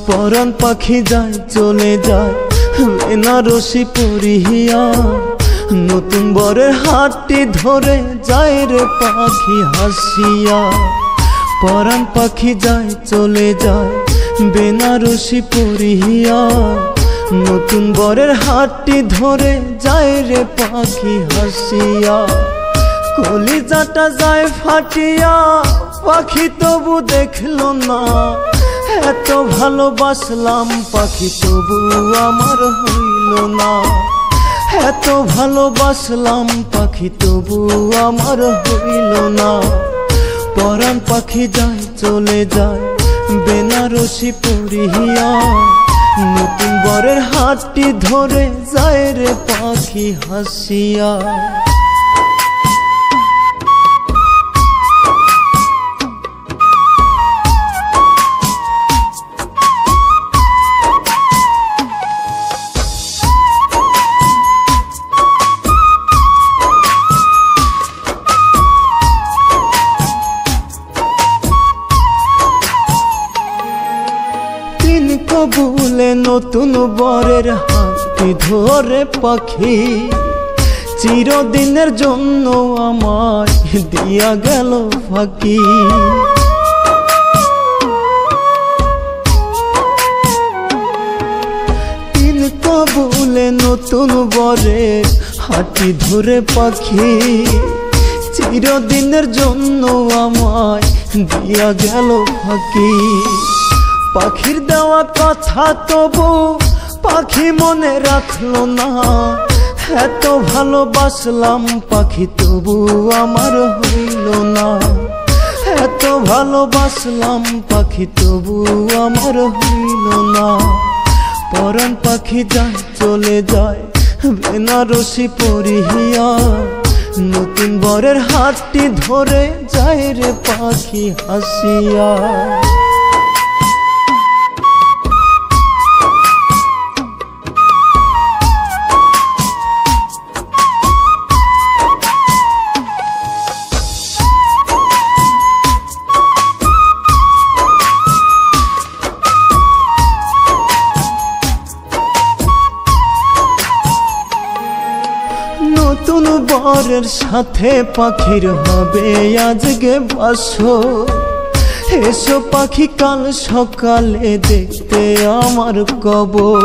পরাণ পাখি যায় চলে যায় বেনারসি পরিহিয়া, নতুন বরের হাতটি ধরে যায় রে পাখি হাসিয়া। পরাণ পাখি যায় চলে যায় বেনারসি পরিহিয়া, নতুন বরের হাতটি ধরে যায় রে পাখি হাসিয়া। কলিজাটা যায় ফাটিয়া, পাখি তবু দেখলো না, এত ভালোবাসলাম পাখি তবু আমার হইল না। এত ভালোবাসলাম পাখি তবু আমার হইল না। পরাণ পাখি যায় চলে যায় বেনারসি পরিহিয়া, নতুন বরের হাতটি ধরে যায় রে পাখি হাসিয়া। কবুলে নতুন বরের হাতটি ধরে পাখি চিরদিনের জন্য আমায় দিয়া গেল ফাঁকি। তিন কবুলে নতুন বরের হাতটি ধরে পাখি চিরদিনের জন্য আমায় দিয়া গেল ফাঁকি। পাখির দেওয়া কথা তবু পাখি মনে রাখলো না, এত ভালোবাসলাম পাখি তবু আমার হইল না। এত ভালোবাসলাম পাখি তবু আমার হইল না। পরাণ পাখি যায় চলে যায় বেনারসি পরিহিয়া, নতুন বরের হাতটি ধরে যায় রে পাখি হাসিয়া। নতুন বরের সাথে পাখির হবে আজকে বাসর, এসো পাখি কাল সকালে দেখতে আমার কবর।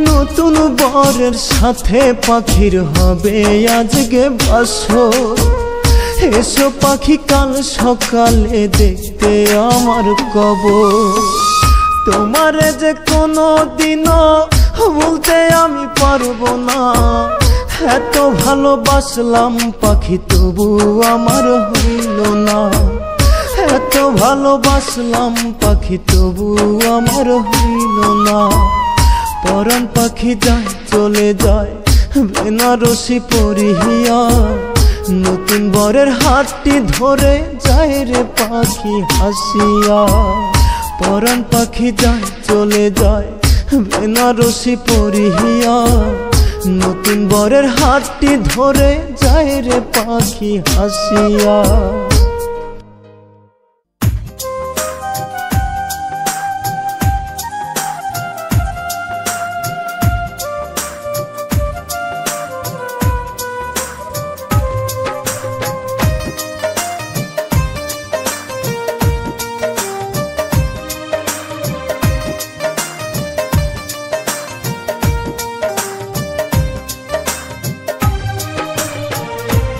নতুন বরের সাথে পাখির হবে আজকে বাসর, এসো পাখি কাল সকালে দেখতে আমার কবর। তোমারে যে কোনো দিনও বলতে আমি পারবো না, এত ভালোবাসলাম পাখি তবু আমার হইল না। এত ভালোবাসলাম পাখি তবু আমার হইল না। পরাণ পাখি যায় চলে যায় বেনারসি পরিহিয়া, নতুন বরের হাতটি ধরে যায় রে পাখি হাসিয়া। পরাণ পাখি যায় চলে যায় বেনারসি পরিহিয়া, নতুন বরের হাতটি ধরে যায় রে পাখি হাসিয়া।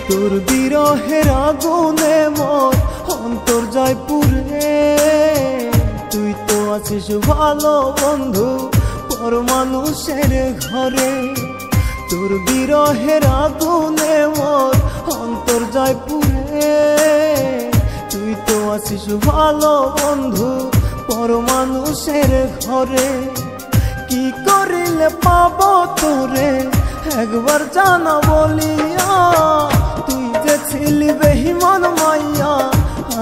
তোর বিরহের আগুনে মোর অন্তর যায় পুড়ে, তুই তো আছিস ভালো বন্ধু পর মানুষের ঘরে। তোর বিরহের আগুনে মোর অন্তর যায় পুড়ে, তুই তো আছিস ভালো বন্ধু পর মানুষের ঘরে। কি করিলে পাবো তোরে একবার জানা বলিয়া, তুই যে ছিলি বেঈমান মাইয়া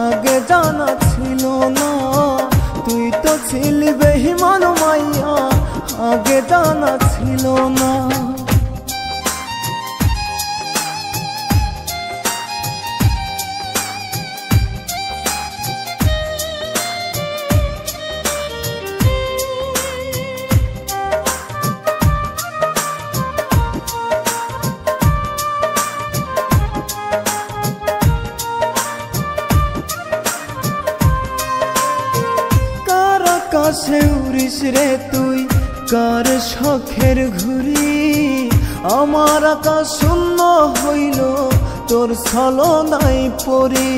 আগে জানা ছিল না, তুই তো ছিলি বেঈমান মাইয়া আগে জানা ছিল না। আকাশে উড়িস রে তুই কার শখের ঘুড়ি, আমার আকাশ শূন্য হইল তোর ছলনায় পড়ি।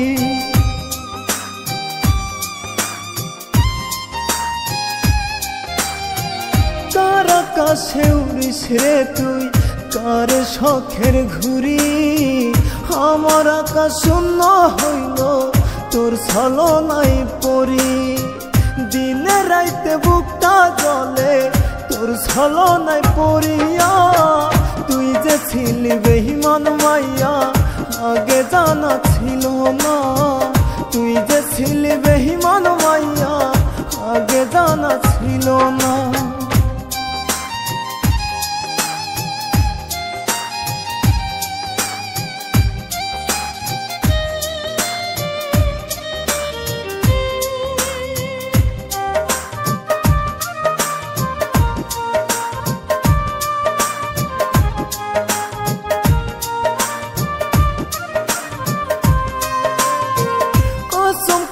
কার আকাশে উড়িস রে তুই কার শখের ঘুড়ি, আমার আকাশ শূন্য হইল তোর ছলনায় পড়ি। দিনে রাইতে বুকটা জলে তোর ছলনায় পড়িয়া, তুই যে ছিলি বেঈমান মাইয়া আগে জানা ছিল না, তুই যে ছিলি বেঈমান মাইয়া আগে জানা ছিল না।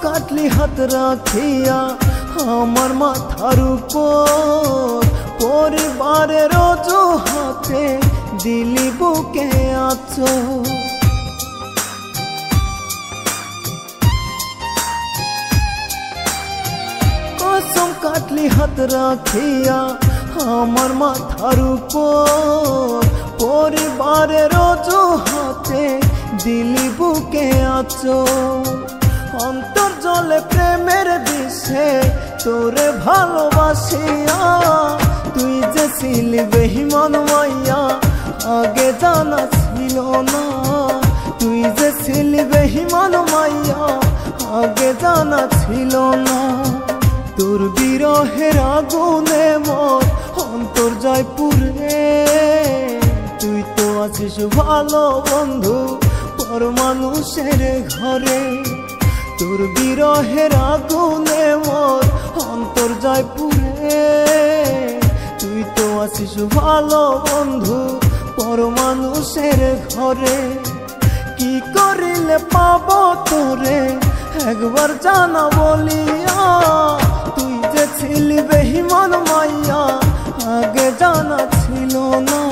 কাটলি হাত রাখিয়া আমার মাথার উপর, পরিবারের অজুহাতে দিলি বুকে আঁচড়। কসম কাটলি হাত রাখিয়া আমার মাথার উপর, পরিবারের অজুহাতে দিলি বুকে আঁচড়। অন্তর জলে প্রেমের বিষে তোরে ভালোবাসিয়া, তুই যে ছিলি বেঈমান মাইয়া আগে জানা ছিল না, তুই যে ছিলি বেঈমান মাইয়া আগে জানা ছিল না। তোর বিরহের আগুনে মোর অন্তর যায় পুড়ে, তুই তো আছিস ভালো বন্ধু পর মানুষের ঘরে। তোর বিরহের আগুনে মোর অন্তর যায় পুড়ে, তুই তো আছিস ভালো বন্ধু পর মানুষের ঘরে। কি করিলে পাবো তোরে একবার জানা বলিয়া, তুই যে ছিলি বেঈমান মাইয়া আগে জানা ছিল না,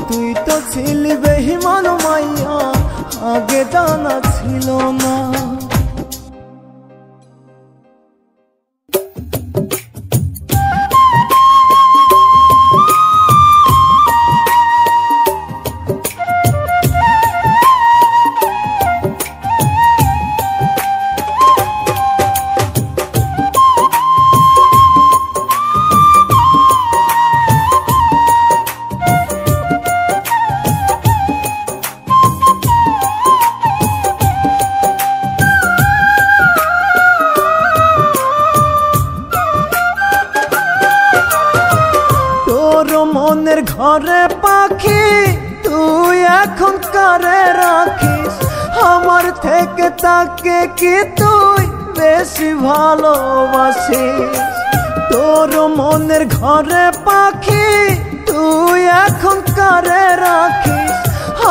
তুই তো ছিলি বেঈমান মাইয়া আগে জানা ছিল না। মনের ঘরে পাখি তুই এখন কারে রাখিস, আমার থেকে তাকে কি তুই বেশি ভালোবাসিস। তোর মনের ঘরে পাখি তুই এখন কারে রাখিস,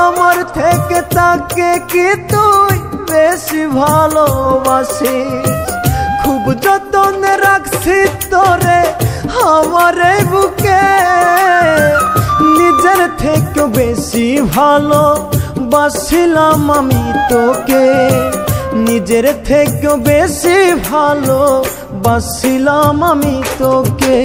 আমার থেকে তাকে কি তুই বেশি ভালোবাসিস। খুব যতনে রাখছি তোরে আমার এই বুকে, নিজের থেকে বেশি ভালো বাসিলাম আমি তোকে, নিজের থেকে বেশি ভালো বাসিলাম আমি তোকে।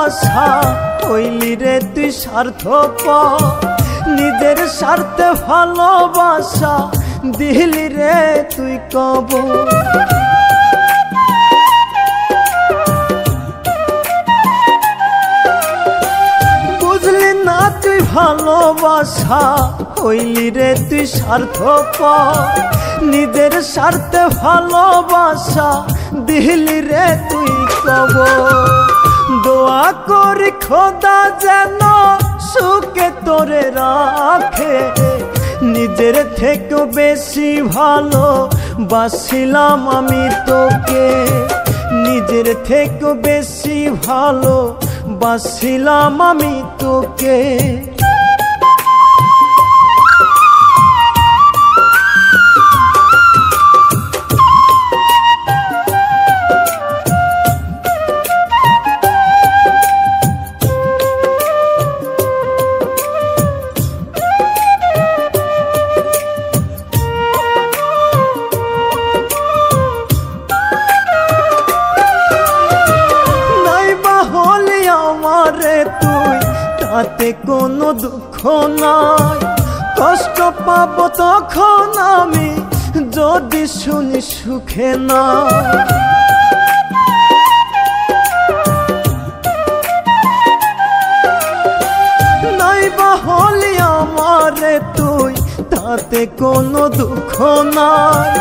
ভালোবাসা হইলি রে তুই স্বার্থপর নিজের স্বার্থে ভালোবাসা দিলি রে তুই কবর বুঝলি না তুই ভালোবাসা হইলি রে তুই স্বার্থপর নিজের স্বার্থে ভালোবাসা দিলি রে তুই কবর দোয়া করি খোদা যেন সুখে তোরে রাখে নিজের থেকে বেশি ভালো বাসিলাম আমি তোকে নিজের থেকে বেশি ভালো বাসিলাম আমি তোকে তাতে কোনো দুঃখ নাই কষ্ট পাবো তখন আমি যদি শুনি সুখে না নাইবা হলি আমারে তুই তাতে কোনো দুঃখ নাই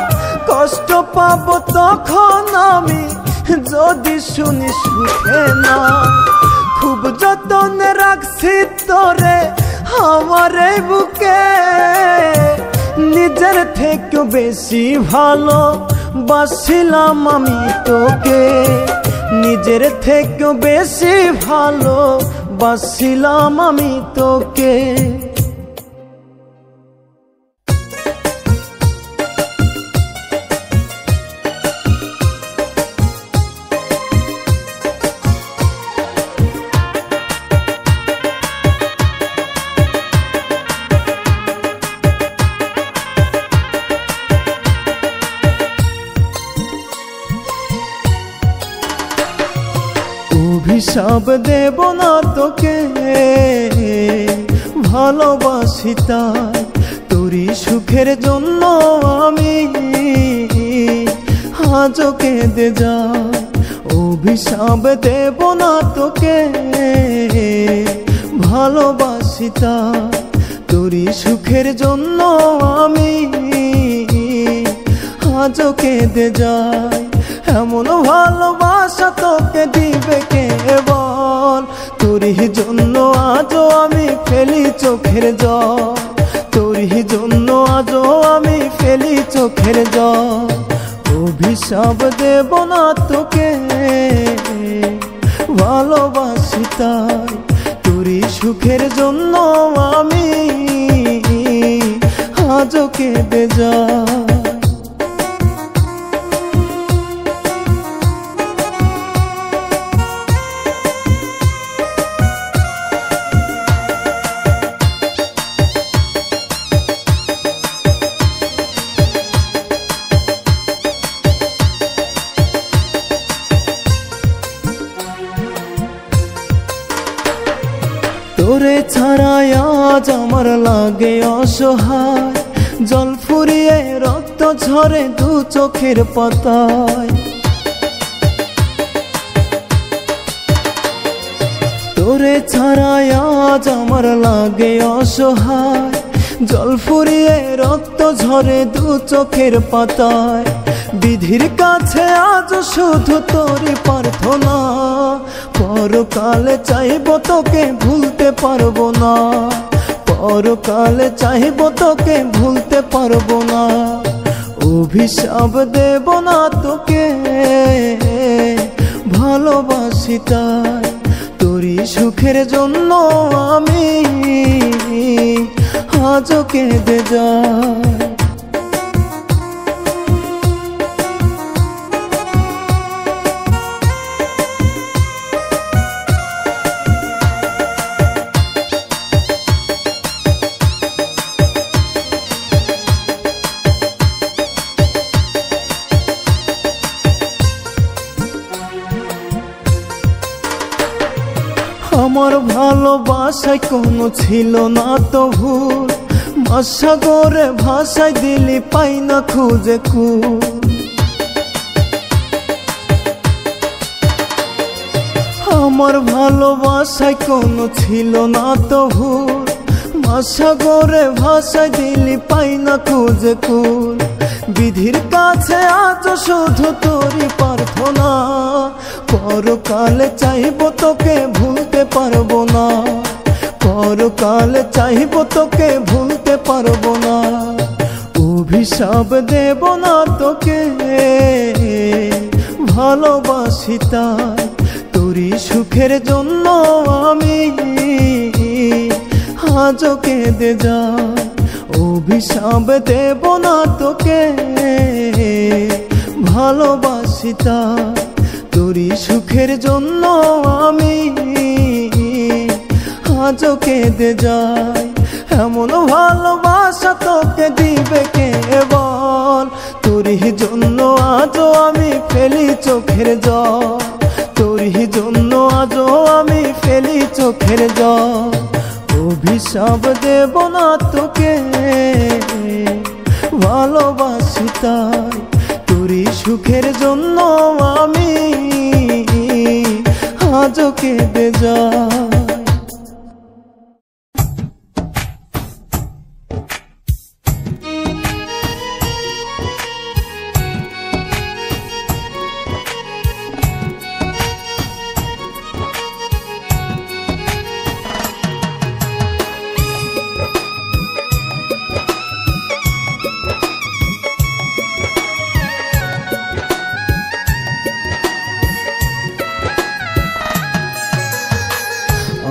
কষ্ট পাবো তখন আমি যদি শুনি সুখে না খুব যতনে রাখছি তোরে আমার এই বুকে নিজের থেকে বেশি ভালো বাসিলাম আমি তোকে নিজের থেকে বেশি ভালো বাসিলাম আমি তোকে অভিশাপ দেব না তোকে ভালোবাসি তাই তোরই সুখের জন্য আমি আজও কেঁদে যাই অভিশাপ দেব না তোকে ভালোবাসি তাই তোরই সুখের জন্য আমি আজও কেঁদে যাই এমন ভালোবাসা তোকে দিবে কে বল তোরই জন্য আজও আমি ফেলি চোখের জল তোরই জন্য আজও আমি ফেলি চোখের জল অভিশাপ দেব না তোকে ভালোবাসি তাই তোরই সুখের জন্য আমি আজও কেঁদে যাই তোরে ছাড়া আজ আমার লাগে অসহায় জল ফুরিয়ে রক্ত ঝরে দু চোখের পাতায় তোরে ছাড়া আজ আমার লাগে অসহায় জল ফুরিয়ে রক্ত ঝরে দু চোখের পাতায় বিধির কাছে আজ শুধু তোরই প্রার্থনা পরকালে চাইব তোকে ভুলতে পারবো না পরকালে চাইব তোকে ভুলতে পারবো না অভিশাপ দেব না তোকে ভালোবাসি তাই তোরই সুখের জন্য আমি আজও কেঁদে যাই ভালোবাসায় কোনো ছিল না তো ভুল, মাসাগরে ভাষায় দিলি পাই না খুঁজে কুল। আমার ভালোবাসায় কোনো ছিল না তো ভুল, মাসাগরে ভাষায় দিলি পাই না খুঁজে কুল। বিধির কাছে আজ শুধু তোরই প্রার্থনা, পরকালে চাইব তোকে ভুলতে পারবো না, পরকালে চাইব তোকে ভুলতে পারবো না। অভিশাপ দেব না তোকে, ভালোবাসি তাই তোরই সুখের জন্য আমি আজও কেঁদে যাই। অভিশাপ দেব না তোকে, ভালোবাসি তাই তোরই সুখের জন্য আমি আজও কেঁদে যাই। এমন ভালোবাসা তোকে দিবে কে বল, তোরই জন্য আজও আমি ফেলি চোখের জল, তোরই জন্য আজও আমি ফেলি চোখের জল। অভিশাপ দেব না তোকে, ভালোবাসি তাই তোরই সুখের জন্য আমি আজও কেঁদে যাই।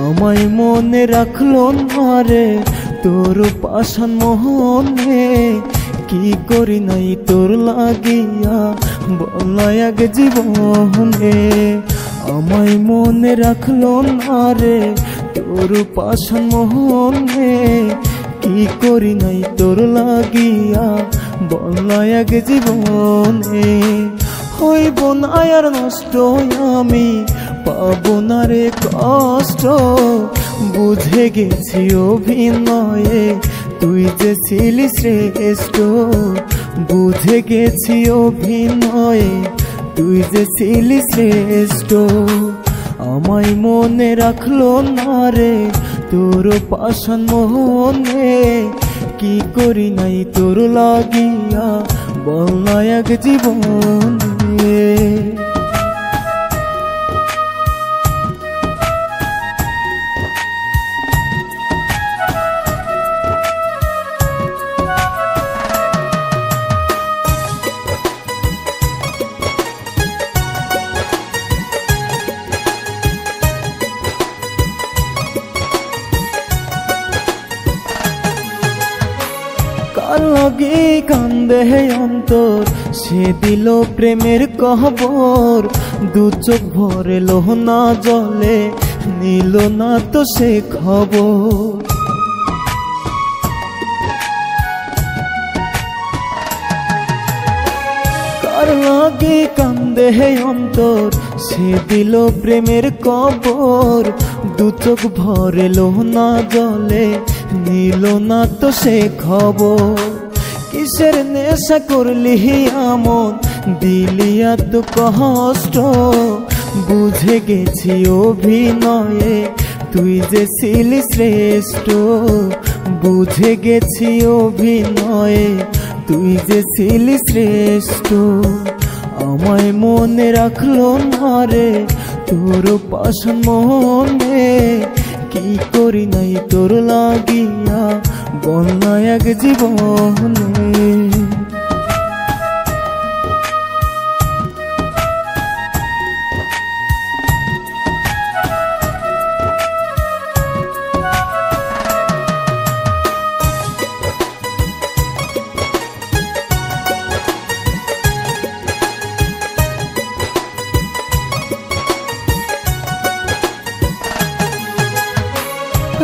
আমায় মনে রাখলো না রে তোর পাষাণ মোহনে, কি করি নাই তোর লাগিয়া বল এক জীবনে। আমায় মনে রাখলো না রে তোর পাষাণ মোহনে, কি করি নাই তোর লাগিয়া বল এক জীবনে। হইব না আর নষ্ট আমি, পাবো না রে কষ্ট, বুঝে গেছি অভিনয়ে তুই যে ছিলি শ্রেষ্ঠ। বুঝে গেছি অভিনয়ে তুই যে ছিলি শ্রেষ্ঠ। আমায় মনে রাখলো না রে তোর পাষাণ মোহনে, কি করি নাই তোর লাগিয়া বল না এক জীবনে। কার লাগে কান্দে অন্তর, সে দিল প্রেমের কবর। দু চোখ ভরে লোহনা জলে, নিল না তো সে খবর। কার লাগে কান্দে অন্তর, সে দিল প্রেমের কবর। দু চোখ ভরে লোহনা জলে, নিল না তো সে খবর। কিসের নেশা করলি আমন, দিলি এত কষ্ট, বুঝে গেছি অভিনয়ে তুই যে ছিলি শ্রেষ্ঠ। বুঝে গেছি অভিনয়ে তুই যে ছিলি শ্রেষ্ঠ। আমায় মনে রাখলো না রে তোর পাষাণ মোহনে, কি করি নাই তোর লাগিয়া বল না এক জীবনে।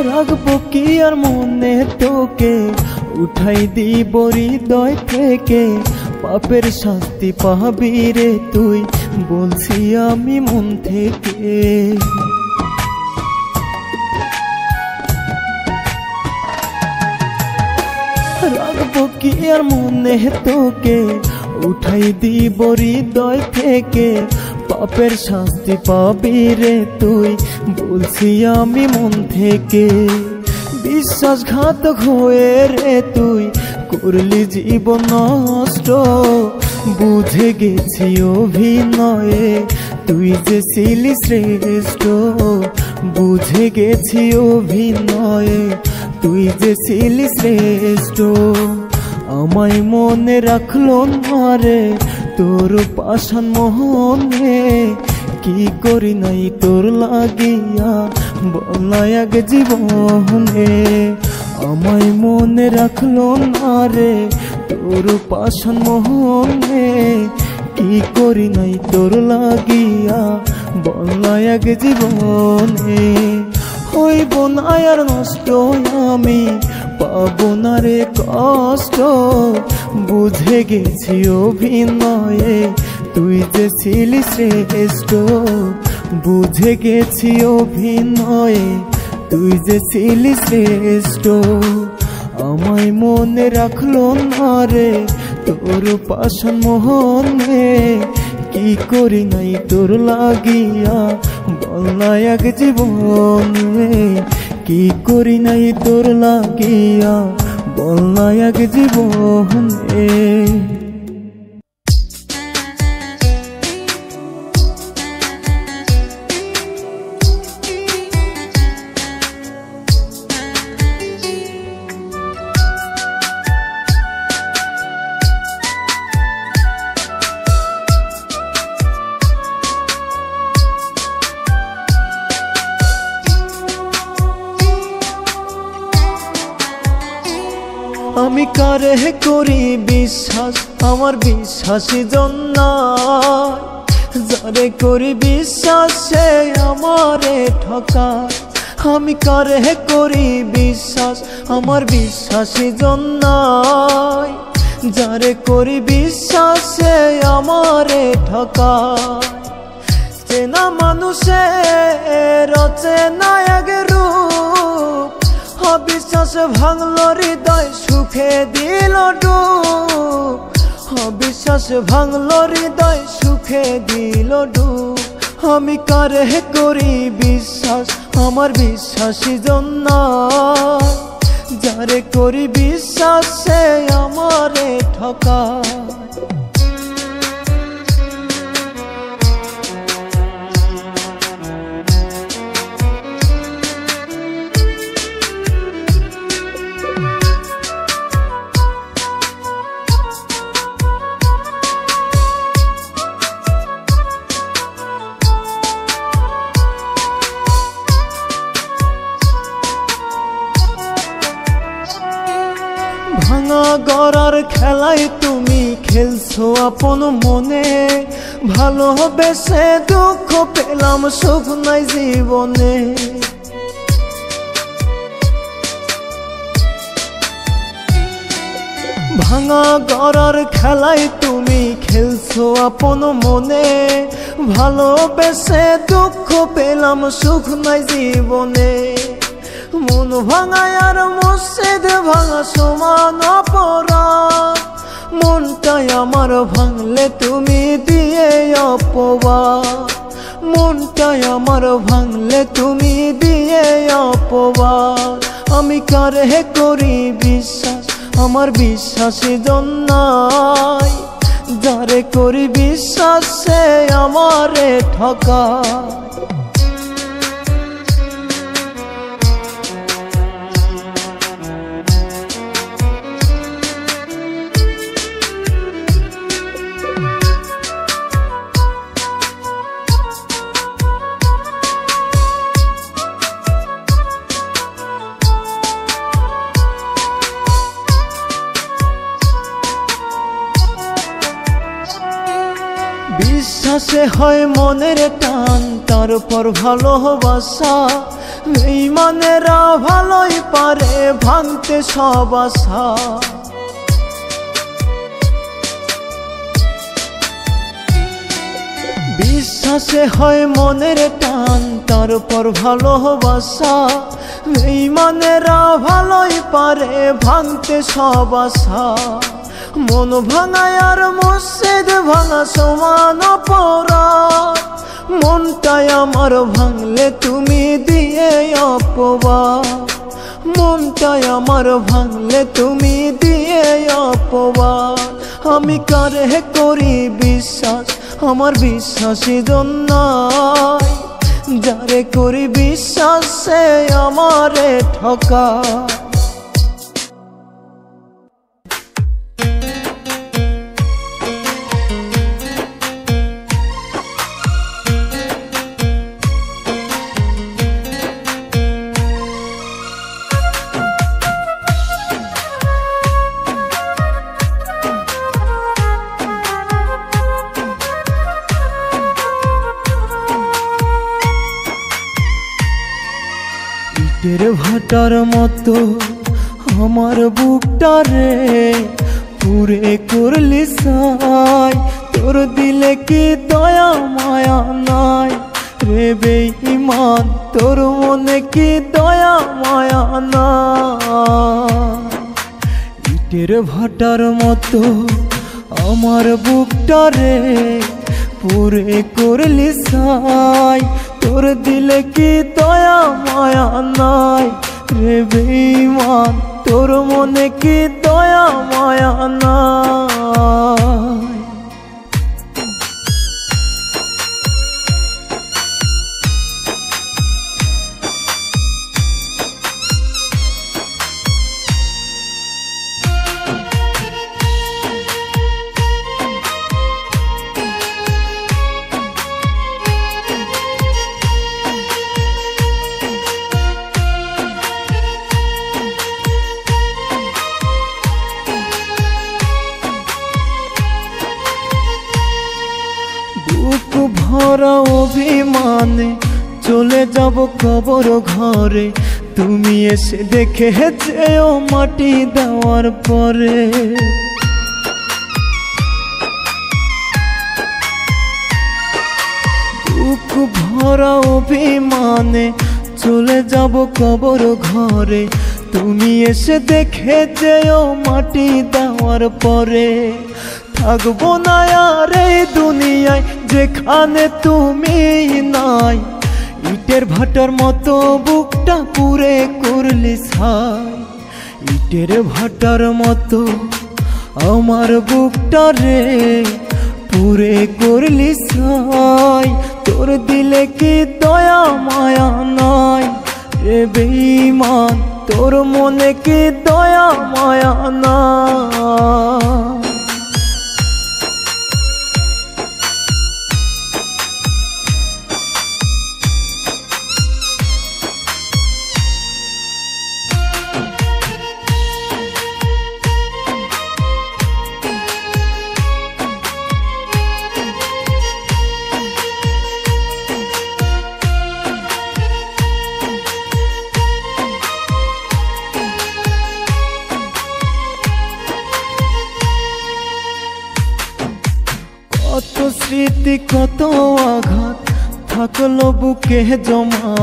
রাখবো কি আর মনে তোকে, উঠাই দিব হৃদয় থেকে। পাপের শাস্তি পাবি রে তুই, বলছি আমি মন থেকে। কি আর মনে তোকে উঠাই দিব হৃদয় থেকে, পাপের শাস্তি পাবি রে তুই, বলছি আমি মন থেকে। বিশ্বাসঘাতক হয়ে রে তুই করলি জীবন নষ্ট, বুঝে গেছি অভিনয়ে তুই যে ছিলি শ্রেষ্ঠ, বুঝে গেছি অভিনয়ে তুই যে ছিলি শ্রেষ্ঠ। আমায় মনে রাখলো না রে তোর পাষাণ মোহনে, কি করি নাই তোর লাগিয়া বলাই আগে জীবনে। আমায় মনে রাখলো না রে তোর পাষাণ মোহনে, কি করি নাই তোর লাগিয়া বলাই আগে জীবনে। হইব না আর নষ্ট আমি, পাবো না রে কষ্ট, বুঝে গেছি অভিনয়ে তুই যে ছিলি শ্রেষ্ঠ, বুঝে গেছি অভিনয়ে তুই যে ছিলি শ্রেষ্ঠ। আমায় মনে রাখলো না রে তোর পাষাণ মোহনে, কি করি নাই তোর লাগিয়া বলাই আগে জীবনে, কি করি নাই তোর লাগিয়া বলাই আগে জীবনে। আমি কারে করি বিশ্বাস, আমার বিশ্বাসী জন নাই, যারে করি বিশ্বাস সে আমারে ঠকায়। আমি কারে করি বিশ্বাস, আমার বিশ্বাসী জন নাই, যারে করি বিশ্বাস সে আমারে ঠকায়। চেনা মানুষের অচেনা এক রূপ, অবিশ্বাস ভাঙলো হৃদয় সুখে দিল ডুব, অবিশ্বাস ভাঙলো হৃদয় সুখে দিল ডুব। আমি কারে করি বিশ্বাস, আমার বিশ্বাসী জন নাই, যারে করি বিশ্বাস সে আমারে ঠকায়। ভাঙা গড়ার খেলায় তুমি খেলছো আপন মনে, ভালোবেসে দুঃখ পেলাম সুখ নাই জীবনে। ভাঙা গড়ার খেলায় তুমি খেলছো আপন মনে, ভালোবেসে দুঃখ পেলাম সুখ নাই জীবনে। মন ভাঙায় আর মসজিদ ভাঙা সমান অপরাধ, মনটাই আমার ভাঙলে তুমি দিয়ে অপবাদ, মনটাই আমার ভাঙলে তুমি দিয়ে অপবাদ। আমি কারে করি বিশ্বাস, আমার বিশ্বাসী জন নাই, যারে করি বিশ্বাস সে আমারে ঠকায়। বিশ্বাসে হয় মনের টান, তারপর ভালোবাসা, বেঈমানেরা ভালোই পারে ভাঙতে সব আশা। বিশ্বাসে হয় মনের টান, তারপর ভালোবাসা। বেঈমানেরা ভালোই পারে ভাঙতে সব আশা। মন ভাঙায় আর মসজিদ ভাঙা সমান অপরাধ। মনটাই আমার ভাঙলে তুমি দিয়ে অপবাদ। মনটাই আমার ভাঙলে তুমি দিয়ে অপবাদ। আমি কারে করি বিশ্বাস, আমার বিশ্বাসী জন নাই। যারে করি বিশ্বাস সে আমারে ঠকায়। ইটের ভাটার মতো আমার বুকটারে পুরে করলি ছাই। তোর দিলে কি দয়া মায়া নাই রে বেঈমান, তোর মনে কি দয়া মায়া নাই। ইটের ভাটার মতো আমার বুকটারে পুরে করলি ছাই। তোর দিলে কি দয়া মায়া নাই রে বেঈমান, তোর মনে কি দয়া মায়া নাই। বুক ভরা অভিমানে চলে যাব কবর ঘরে। তুমি এসে দেখে যেও মাটি দেওয়ার পরে। বুক ভরা অভিমানে চলে যাব কবর ঘরে। তুমি এসে দেখে যেও মাটি দেওয়ার পরে। থাকবো না আর এই দুনিয়ায় যেখানে তুমি নাই। ইটের ভাটার মতো বুকটা পুরে করলি ছাই। ইটের ভাটার মতো আমার বুকটারে পুরে করলি ছাই। তোর দিলে কি দয়া মায়া নাই রে বেঈমান, তোর মনে কি দয়া মায়া নাই। কত স্মৃতি কত আঘাত থাকলো বুকে জমা।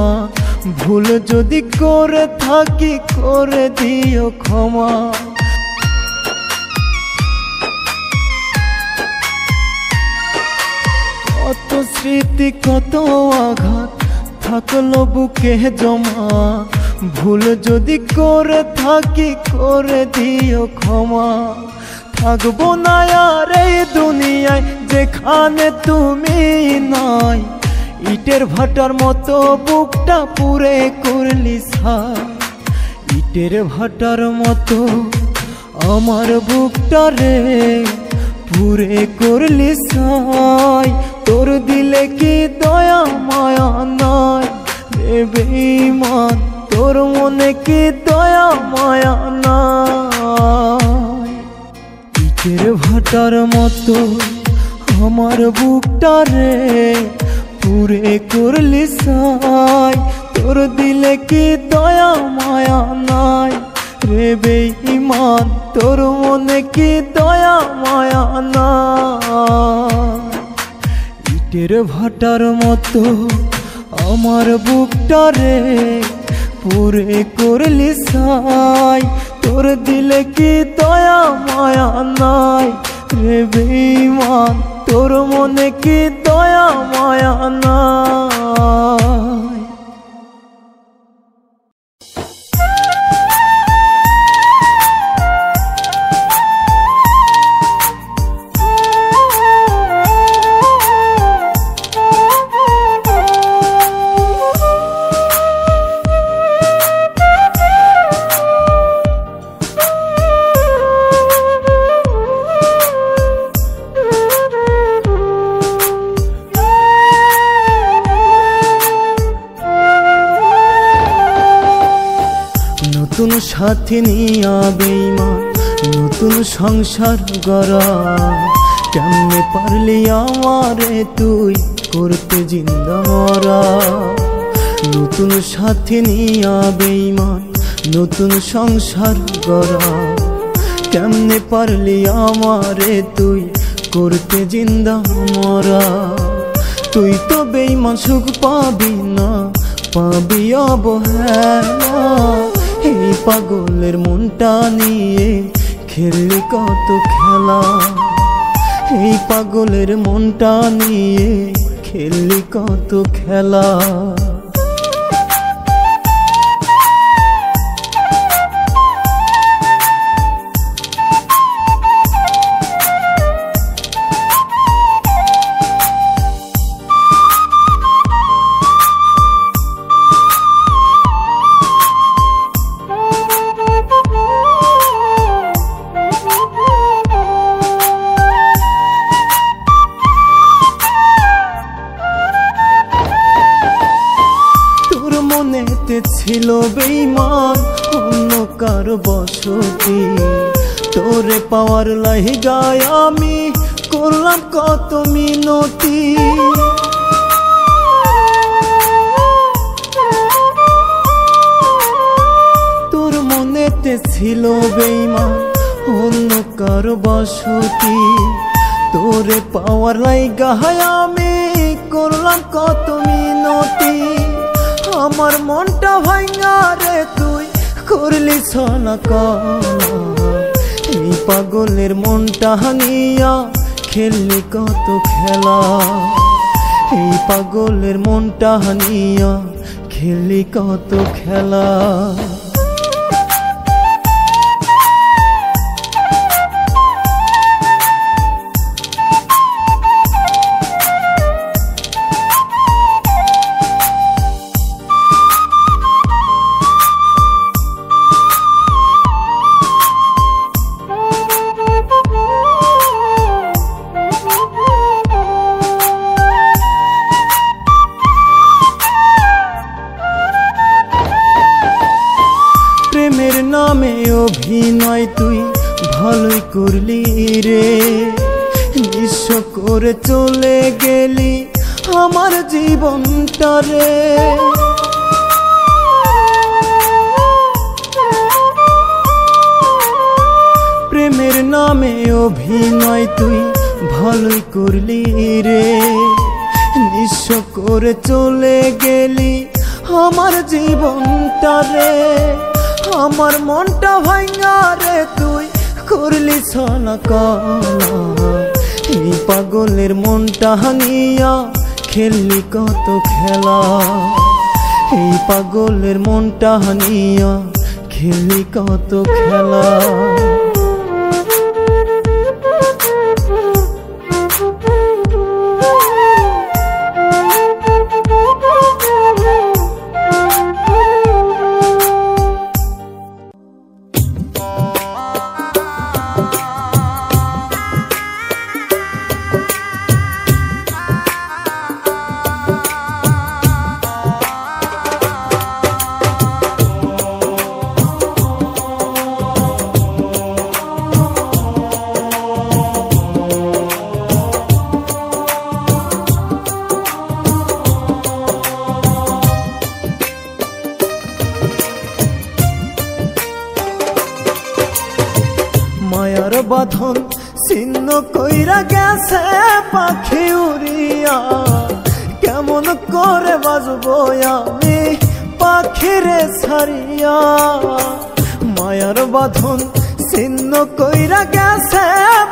ভুল যদি করে থাকি করে দিও ক্ষমা। কত স্মৃতি কত আঘাত থাকলো বুকে জমা। ভুল যদি করে থাকি করে দিও ক্ষমা। থাকবো না আর এই দুনিয়ায় যেখানে তুমি নাই। ইটের ভাটার মতো বুকটা পুরে করলি ছাই। ইটের ভাটার মতো আমার বুকটারে পুরে করলি ছাই। তোর দিলে কি দয়া মায়া নাই রে বেঈমান, তোর মনে কি দয়া মায়া নাই। ইটের ভাটার মতো আমার বুকটারে পুরে করলি ছাই। তোর দিলে কি দয়া মায়া নাই রে বেঈমান, তোর মনে কি দয়া মায়া নাই। ইটের ভাটার মতো আমার বুকটারে পুরে করলি ছাই। তোর দিলে কি দয়া মায়া নাই রে বেঈমান, তোর মনে কি দয়া মায়া নাই। নতুন সাথী নিয়া বেঈমান নতুন সংসার গড়া, কেমনে পারলি আমারে তুই করতে জিন্দা মরা। নতুন সাথী নিয়া বেঈমান নতুন সংসার গড়া, কেমনে পারলি আমারে তুই করতে জিন্দা মরা। তুই তো বেঈমান সুখ পাবি না, পাবি অবহেলা। এই পাগলের মনটা নিয়ে খেললি কত খেলা, এই পাগলের মনটা নিয়ে খেললি কত খেলা। ছিল বেঈমান অন্য কারো বসতি, তোরে পাওয়ার লাইগায় আমি করলাম কত মিনতি। তোর মনেতে ছিল বেঈমান অন্য কারো বসতি, তোরে পাওয়ার লাইগায় আমি করলাম কত মিনতি। আমার মনটা ভাঙা রে তুই করলি ছলা কলা, এই পাগলের মনটা হানিয়া খেললি কত খেলা। এই পাগলের মনটা হানিয়া খেললি কত খেলা। প্রেমের নামে অভিনয় তুই ভালোই করলি রে, নিঃস্ব করে চলে গেলি আমার জীবনটা রে। প্রেমের নামে অভিনয় তুই ভালোই করলি রে, নিঃস্ব করে চলে গেলি আমার জীবনটা রে। আমার মনটা ভাঙা রে তুই করলি ছলা কলা, এই পাগলের মনটা হানিয়া খেললি কত খেলা। এই পাগলের মনটা হানিয়া খেললি কত খেলা। মায়ার বাঁধন ছিন্ন কইরা গেছে পাখি উড়িয়া, কেমন করে বাজবো আমি পাখিরে ছাড়িয়া। মায়ার বাঁধন ছিন্ন কইরা গেছে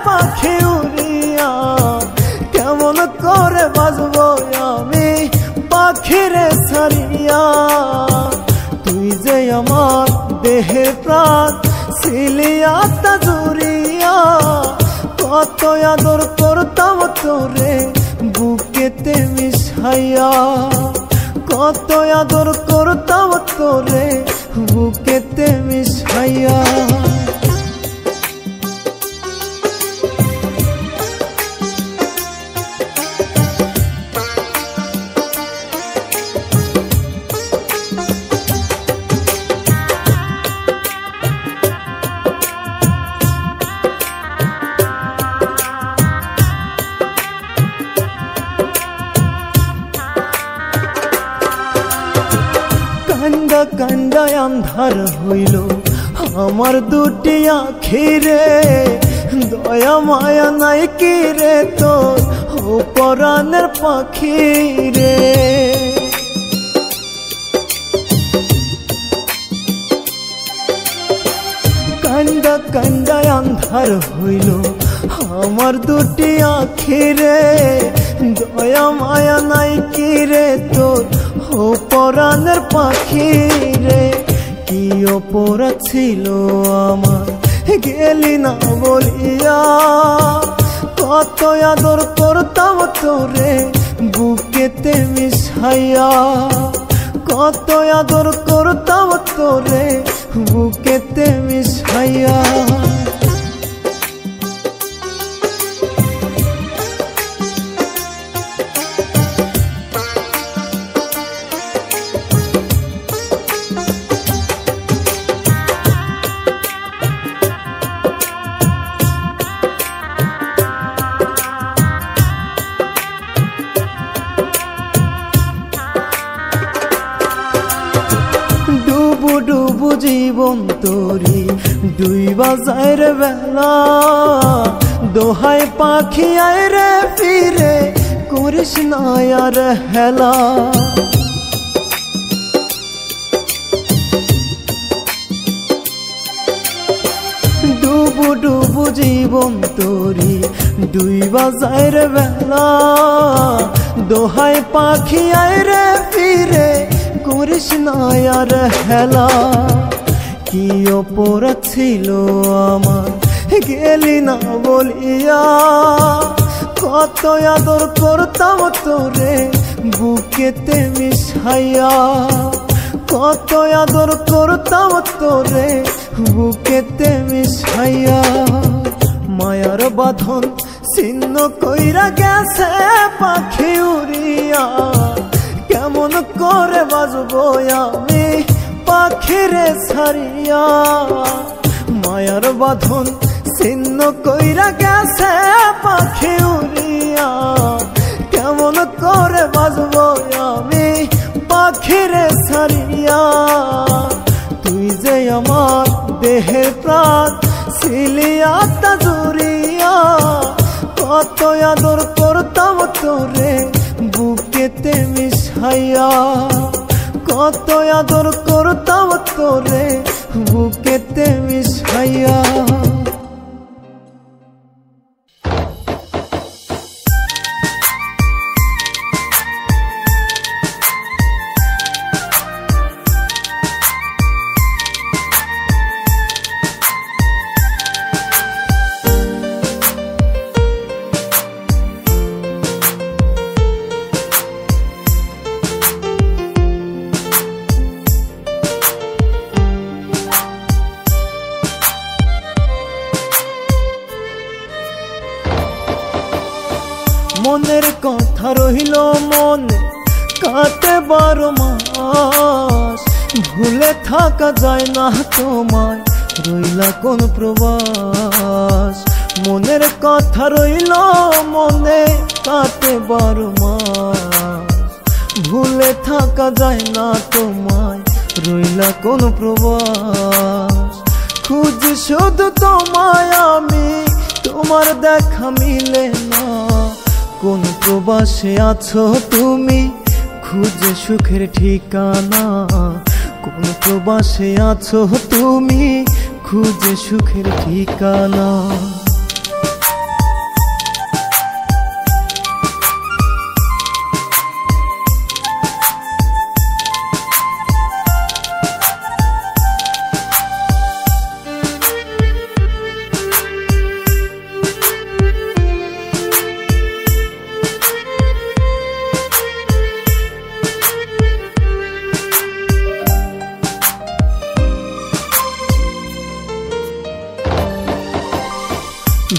পাখি উড়িয়া, কেমন করে বাজবো আমি পাখিরে ছাড়িয়া। তুই যে আমার দেহে প্রাণ ছিলি আত্মা জুড়িয়া, কত আদর করতাম তোরে বুকেতে মিশাইয়া, কত আদর করতাম তোরে বুকেতে মিশাইয়া। কান্দা কান্দা আন্ধার হইল আমার দুটি আখিরে, দয়া মায়া নাই কি রে তোর ও পরাণের পাখি রে। কান্দা কান্দা আন্ধার হইল আমার দুটি আখিরে, দয়া মায়া নাই কি রে তোর ও পরাণের পাখি রে। কি অপরাধ ছিল আমার গেলি না বলিয়া, কত আদর করতাম তোরে বুকেতে মিশাইয়া, কত আদর করতাম তোরে বুকেতে মিশাইয়া। ডুবু ডুবু জীবন তোরি ডুইবা যায় রে বেলা, দোহাই পাখি আয় রে ফিরে করিস না আর হেলা। ডুবু ডুবু জীবন তোরি ডুইবা যায় রে বেলা, দোহাই পাখি আয় রে ফিরে করিস না আর হেলা। কি অপরাধ ছিল আমার গেলি না বলিয়া, কত আদর করতাম তোরে বুকেতে মিশাইয়া, কত আদর করতাম তোরে বুকেতে মিশাইয়া। মায়ার বাঁধন ছিন্ন কইরা গেছে পাখি উড়িয়া, কেমন করে বাজবো আমি পাখিরে ছাড়িয়া। মায়ার বাঁধন ছিন্ন কইরা গেছে পাখি উড়িয়া, কেমন করে বাজবো আমি পাখিরে ছাড়িয়া। তুই যে আমার দেহে প্রাণ ছিলি আত্মা জুড়িয়া, কত আদর করতাম তোরে বুকেতে মিশাইয়া, কত আদর করতাম তোরে বুকেতে মিশাইয়া। মনের কথা রইল মনে কাটে 12 মাস, ভুলে থাকা যায় না তোমায় রইলা কোন প্রবাস। মনের কথা রইল মনে কাটে 12 মাস, ভুলে থাকা যায় না তোমায় রইলা কোন প্রবাস। খুঁজি শুধু তোমায় আমি তোমার দেখা মিলে না। কোন প্রবাসে আছো তুমি, খুঁজে সুখের ঠিকানা। কোন প্রবাসে আছো তুমি, খুঁজে সুখের ঠিকানা।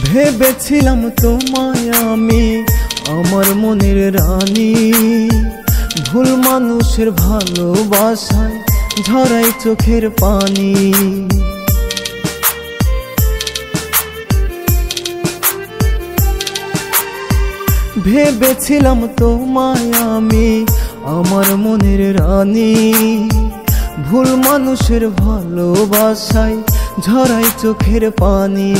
ভেবেছিলাম তোমায় আমি আমার মনের রানী, ভুল মানুষের ভালোবাসায় ঝরাই চোখের পানি। ভেবেছিলাম তোমায় আমি আমার মনের রানী, ভুল মানুষের ভালোবাসায় ঝরাই চোখের পানি।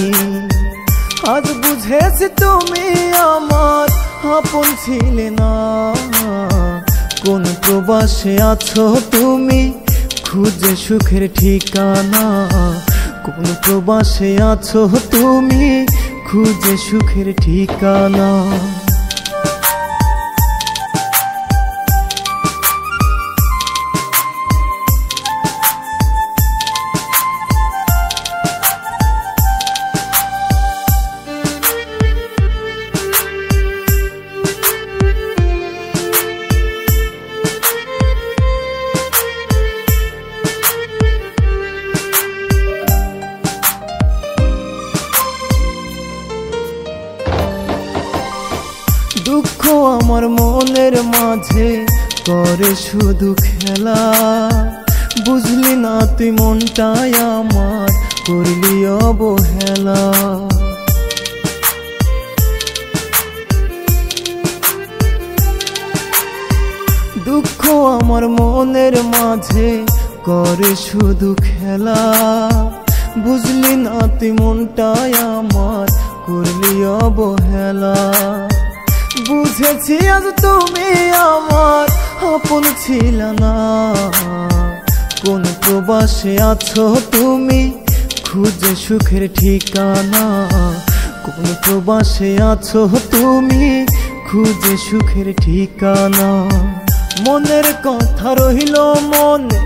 আজ বুঝেছি তুমি আমার আপন ছিলে না। কোন প্রবাসে আছো তুমি, খুঁজে সুখের ঠিকানা। কোন প্রবাসে আছো তুমি, খুঁজে সুখের ঠিকানা। দুঃখ আমার মনের মাঝে করে শুধু খেলা। বুঝলি না তুই মনটাই আমার করলি অবহেলা। দুঃখ আমার মনের মাঝে করে শুধু খেলা। বুঝলি না তুই মনটাই আমার করলি অবহেলা। বুঝেছি আজ তুমি আমার আপন ছিল না। কোন প্রবাসে আছো তুমি, খুঁজে সুখের ঠিকানা। কোন প্রবাসে আছো তুমি, খুঁজে সুখের ঠিকানা। মনের কথা রইল মনে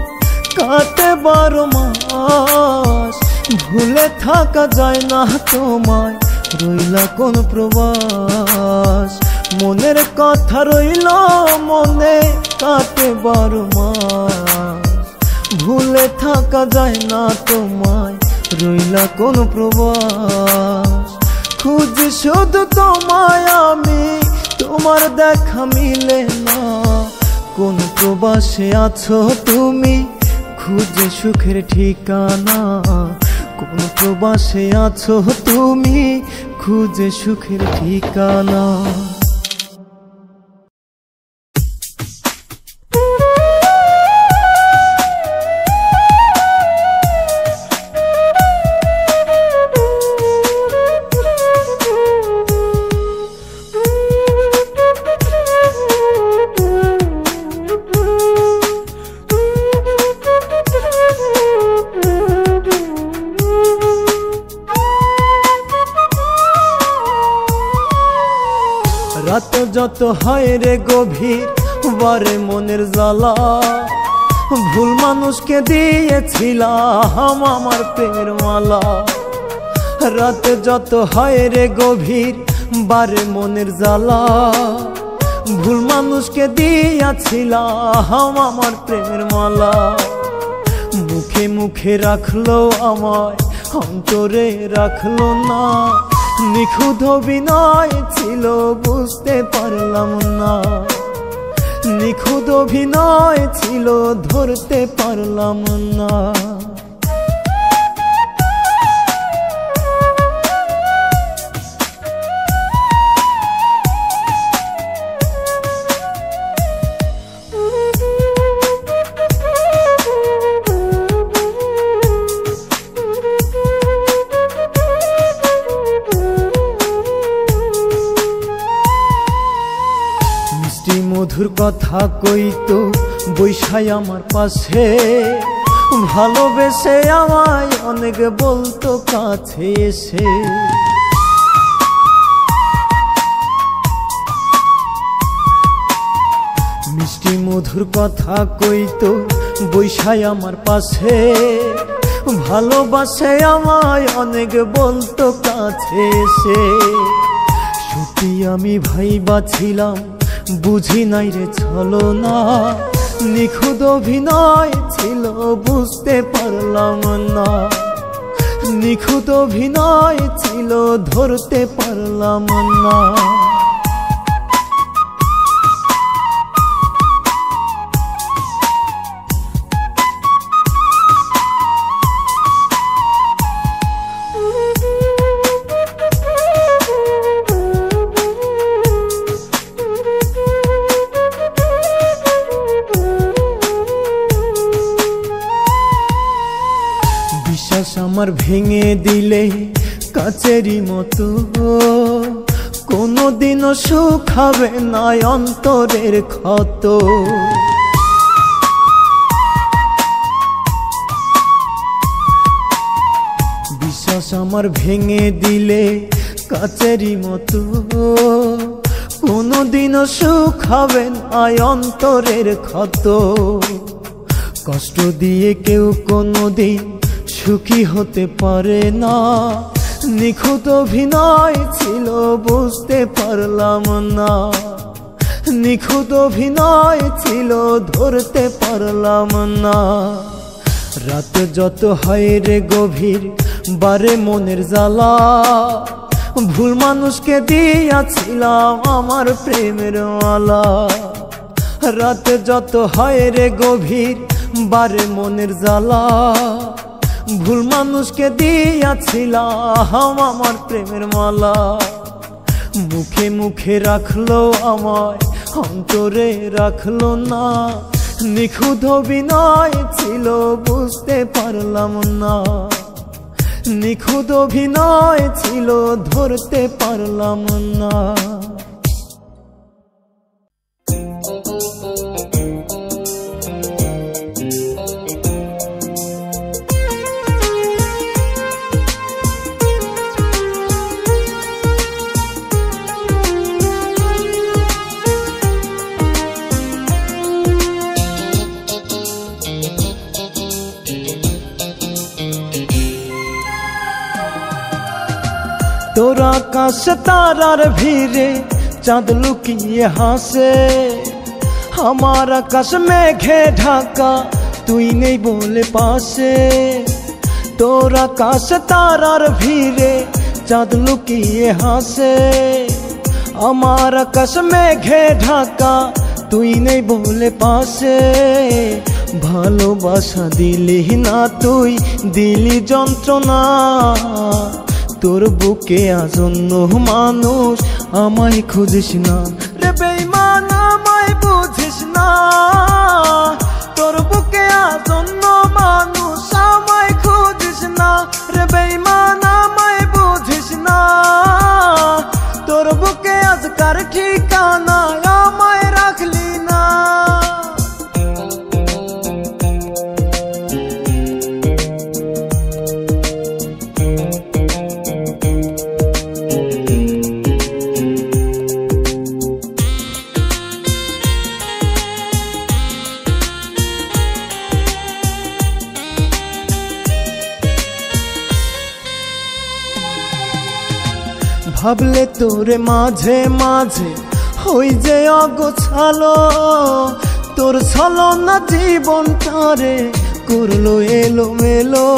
কাটে 12 মাস, ভুলে থাকা যায় না তোমায়, রইলা কোন প্রবাস। মনের কথা রইল মনে কাটে 12 মাস, ভুলে থাকা যায় না তোমায়, রইলা কোন প্রবাস। খুঁজি শুধু তোমায় আমি, তোমার দেখা মিলে না। কোন প্রবাসে আছো তুমি, খুঁজে সুখের ঠিকানা। কোন প্রবাসে আছো তুমি, খুঁজে সুখের ঠিকানা। রাত যত হয় রে গভীর, বারে মনের জ্বালা। ভুল মানুষকে দিয়েছিলাম আমার প্রেমের মালা। রাত যত হয় রে গভীর, বারে মনের জ্বালা। ভুল মানুষকে দিয়েছিলাম আমার প্রেমের মালা। মুখে মুখে রাখলো আমায়, অন্তরে রাখলো না। নিখুঁত অভিনয় ছিল বুঝতে পারলাম না। নিখুঁত অভিনয় ছিল ধরতে পারলাম না। মধুর কথা কইতো বৈশাই আমার পাশে, ভালোবেসে আমায় অনেক বলতো কাছে এসে। মিষ্টি মধুর কথা কইতো বৈশাই আমার পাশে, ভালোবাসে আমায় অনেক বলতো কাছে এসে। সত্যি আমি ভাইবা ছিলাম, বুঝি নাই রে ছলনা, নিখুঁত অভিনয় ছিল বুঝতে পারলাম না, নিখুঁত অভিনয় ছিল ধরতে পারলাম না। বিশ্বাস আমার ভেঙে দিলে কাচেরই মতো, কোনোদিনও সুখ হবে না অন্তরের ক্ষত। বিশ্বাস আমার ভেঙে দিলে কাচেরই মতো, কোনোদিনও সুখ হবে না অন্তরের ক্ষত। কষ্ট দিয়ে কেউ কোনোদিন সুখী হতে পারে না, নিখুঁত অভিনয় ছিল বুঝতে পারলাম না, নিখুঁত অভিনয় ছিল ধরতে পারলাম না। রাত যত হয় রে গভীর বারে মনের জ্বালা, ভুল মানুষকে দিয়াছিলাম আমার প্রেমের মালা। রাত যত হয় রে গভীর বারে মনের জ্বালা, ভুল মানুষকে দিয়াছিলাম আমার প্রেমের মালা। মুখে মুখে রাখলো আমায়, অন্তরে রাখলো না, নিখুঁত অভিনয় ছিল বুঝতে পারলাম না, নিখুঁত অভিনয় ছিল ধরতে পারলাম না। তোর আকাশ তারার ভিড়ে চাঁদ লুকিয়ে হাসে, আমার আকাশ মেঘে ঢাকা তুই নেই বলে পাশে। তোর আকাশ তারার ভিড়ে চাঁদ লুকিয়ে হাসে, আমার আকাশ মেঘে ঢাকা তুই নেই বলে পাশে। ভালোবাসা দিলি না তুই, দিলি যন্ত্রণা, তোর বুকে আজন্য মানুষ আমায় খুঁজিস না রে বেঈমান, আমায় বুঝিস না। তোর বুকে আজন্য মানুষ আমায় খুঁজিস না রে বেঈমান, আমায় বুঝিস না। তোর বুকে আজকার ঠিকানা আমায় রাখলি না। ভাবলে তোরে মাঝে মাঝে হই যে অগোছালো, তোর ছলনা জীবনটারে করলো এলোমেলো।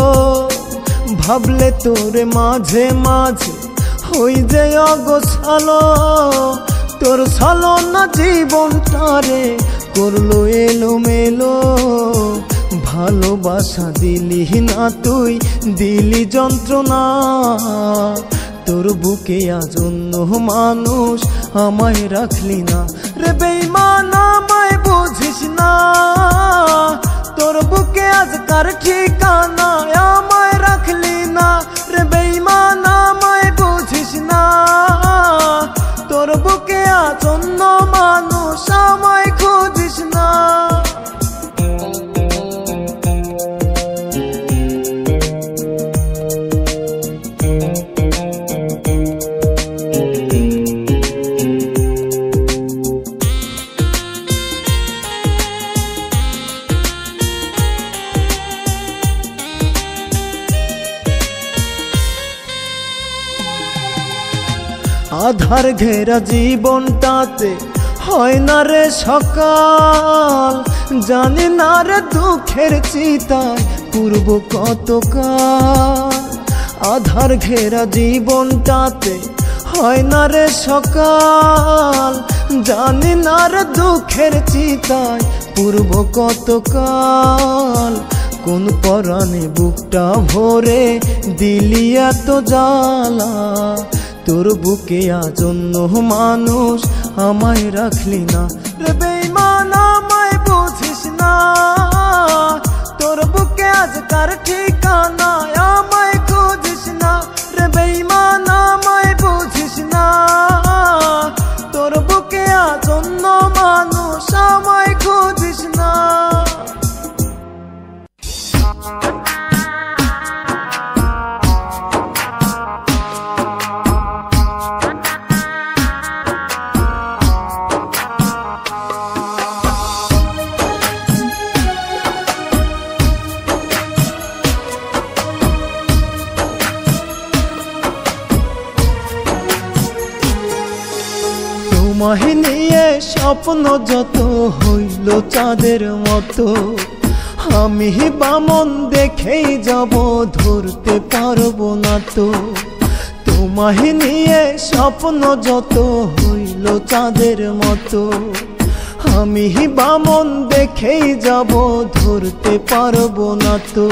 ভাবলে তোরে মাঝে মাঝে হই যে অগোছালো, তোর ছলনা জীবনটারে করলো এলোমেলো। ভালোবাসা দিলি না তুই, দিলি যন্ত্রণা, তোর বুকে আজন্য মানুষ আমায় রাখলি না রে বেঈমান, আমায় বুঝিস না। তোর বুকে আজকার ঠিকানা আমায় রাখলি না রে বেঈমান, আমায় বুঝিস না। তোর বুকে আজন্য মানুষ আমায় আধার ঘেরা জীবনটাতে হয় না রে সকাল, জানি না রে দুঃখের চিতায় পূর্ব কতকাল। আধার ঘেরা জীবনটাতে হয় না রে সকাল, জানি না রে দুঃখের চিতায় পূর্ব কতকাল। কোন পরাণে বুকটা ভরে দিলি এত জ্বালা, তোর বুকে আজ অন্য মানুষ আমায় রাখলি না রে বেঈমান, আমায় বুঝিস না। তোর বুকে আজ কার ঠিকানা, আমায় খুঁজিস না রে বেঈমান, আমায় বুঝিস না। তোর বুকে আজ অন্য মানুষ আমায় খুঁজিস না। তোমায় নিয়ে স্বপ্ন যত হইল চাঁদের মতো, আমি বামন দেখেই যাব ধরতে পারবো না তো। তোমায় নিয়ে স্বপ্ন যত হইল চাঁদের মতো, আমি বামন দেখেই যাব ধরতে পারবো না তো।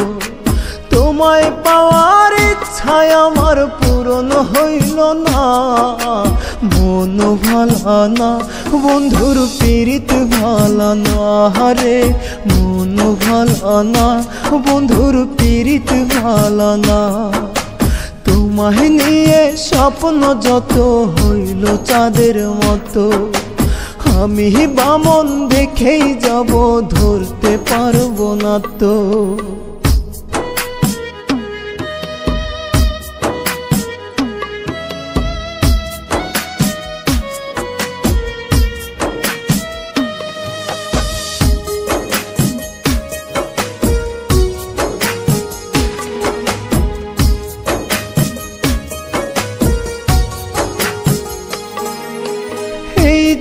তোমায় পাওয়ার ইচ্ছায় আমার পূরণ হইল না, মন ভালা না বন্ধুর পীড়িত ভালা না রে, মন ভালা না বন্ধুর পীড়িত ভালা না। তোমায় নিয়ে স্বপ্ন যত হইল চাঁদের মতো, আমি বামন দেখেই যাব ধরতে পারবো না তো।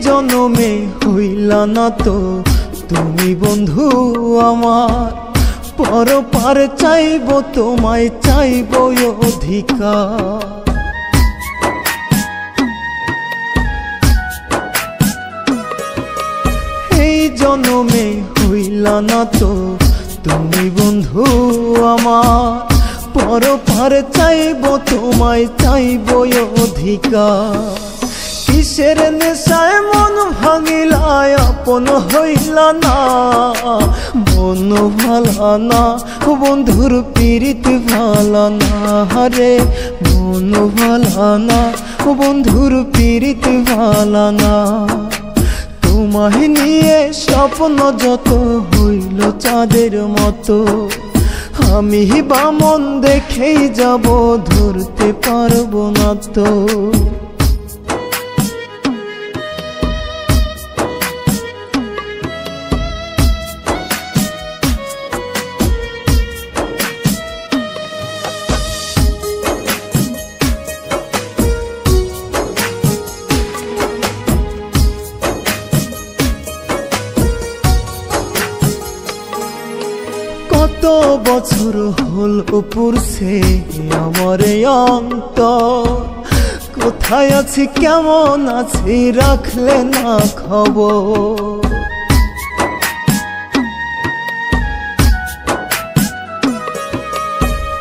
জনমে হইলা না তো তুমি বন্ধু আমার, পরপার চাইব তোমায় চাইব অধিকার। এই জনমে হইলা না তো তুমি বন্ধু আমার, পরপার চাইব তোমায় চাইব অধিকার। কিসের নেশায় মন ভাঙিলায় আপন হইলা না, মন ভালা না বন্ধুর পীড়িত ভালা না রে, মন ভালা না বন্ধুর পীড়িত ভালা না। তোমায় নিয়ে স্বপ্ন যত হইল চাঁদের মতো, আমি বামন দেখেই যাব ধরতে পারবো না তো। কত বছর হল পুরছে আমার অন্তর, কোথায় আছি কেমন আছি রাখলে না খবর।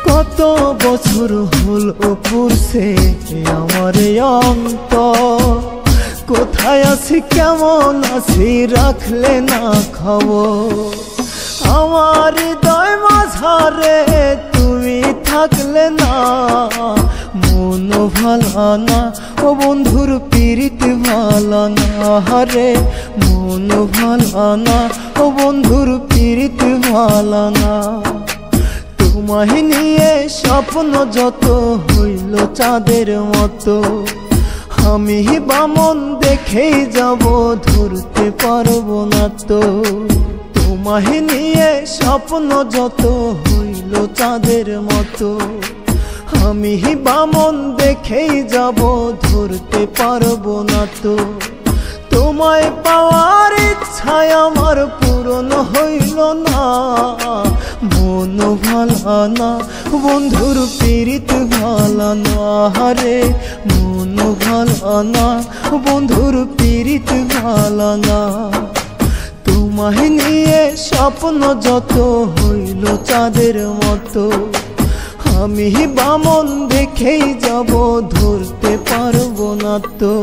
কত বছর হল পুরছে আমার অন্তর, কোথায় আছি কেমন আছি রাখলে না খবর। আমার হৃদয় মাঝারে তুমি থাকলে না, মন ভালা না ও বন্ধুর পীড়িত ভালা না রে, মন ভালা না ও বন্ধুর পীড়িত ভালা না। তোমায় নিয়ে স্বপ্ন যত হইল চাঁদের মতো, আমি বামন দেখেই যাব ধরতে পারবো না তো। তোমায় নিয়ে স্বপ্ন যত হইল চাঁদের মতো, আমি বামন দেখেই যাব, ধরতে পারবো না তো। তোমায় পাওয়ার ইচ্ছায় আমার পূরণ হইল না, মন ভালা না বন্ধুর পীড়িত ভালা না, রে মন ভালা না বন্ধুর পীড়িত ভালা না। তোমায় নিয়ে স্বপ্ন যত হইল চাঁদের মতো, আমি বামন দেখেই যাব, ধরতে পারবো না তো।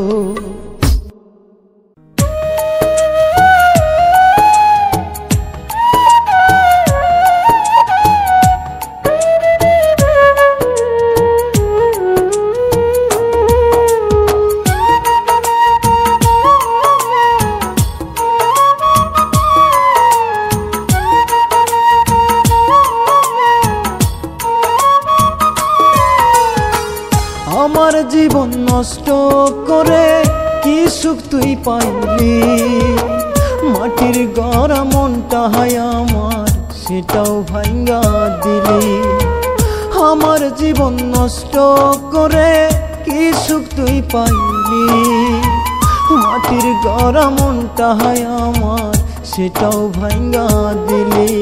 আমার জীবন নষ্ট করে কি সুখ তুই পাইলি, মাটির গড়া মনটা হায় আমার সেটাও ভাঙ্গা দিলি। আমার জীবন নষ্ট করে কি সুখ তুই পাইলি, মাটির গড়া মনটা হায় আমার সেটাও ভাঙ্গা দিলি।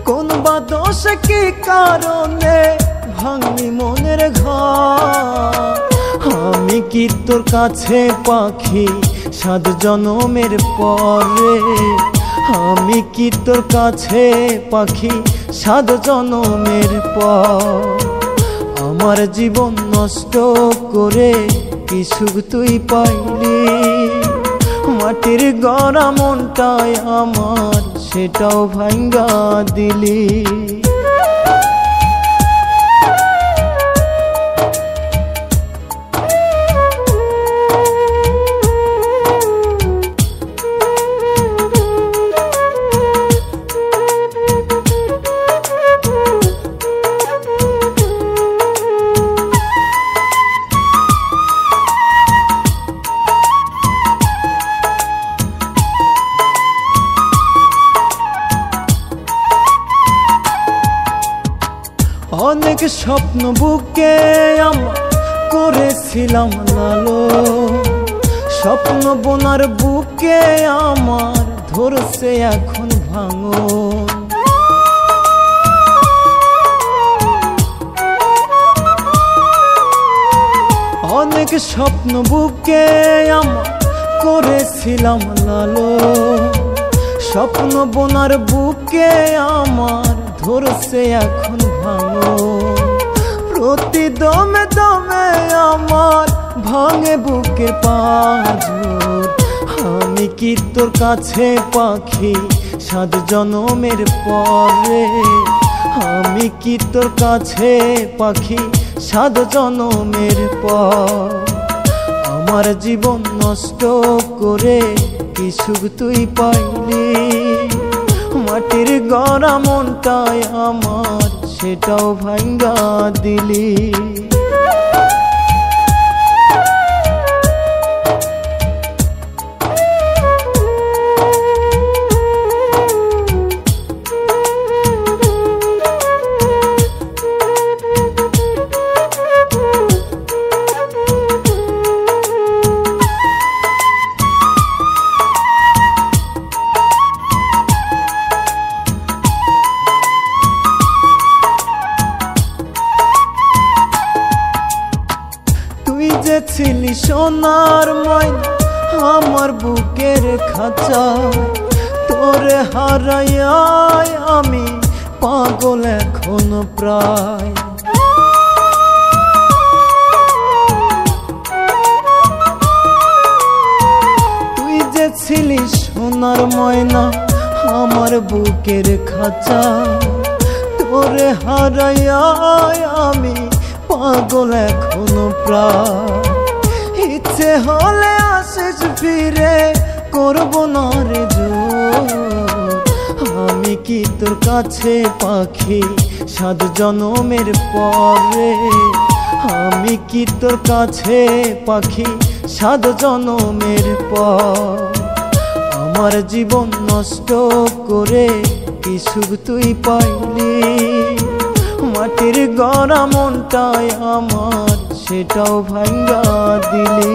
কোন বা দোষ কি কারণে ভাঙলি মনের ঘর, আমি কি তোর কাছে পাখি 7 জনমের পরে, আমি কি তোর কাছে পাখি 7 জনমের পর। আমার জীবন নষ্ট করে কি সুখ তুই পাইলি, মাটির গড়া মনটাই আমার সেটাও ভাঙ্গা দিলি। অনেক স্বপ্ন বুকে আমার করেছিলাম লালো, স্বপ্ন বোনার বুকে আমার ধরছে এখন ভাঙন। অনেক স্বপ্ন বুকে আমার করেছিলাম লালো, স্বপ্ন বোনার বুকে আমার ধরছে এখন ভাঙন। প্রতি দমে দমে আমার ভাঙে বুকের পাঁজর, আমি কি তোর কাছে পাখি 7 জনমের পরে, আমি কি তোর কাছে পাখি 7 জনমের পর। আমার জীবন নষ্ট করে কি সুখ তুই পাইলি, মাটির গড়া মনটাই আমার সেটাও ভাঙ্গা দিলি। যে ছিলি সোনার ময়না আমার বুকের খাঁচা, তোরে হারাইয়া আমি পাগল এখন প্রায়। তুই যে ছিলি সোনার ময়না আমার বুকের খাঁচা, তোরে হারাইয়া আমি পাগল এখনো প্রায়। ইচ্ছে হলে আসিস ফিরে করব না রে জোর, আমি কি তোর কাছে পাখি 7 জনমের পরে, আমি কি তোর কাছে পাখি 7 জনমের পর। আমার জীবন নষ্ট করে কি সুখ তুই পাইলি, মাটির গড়া মনটাই আমার সেটাও ভাঙ্গা দিলি।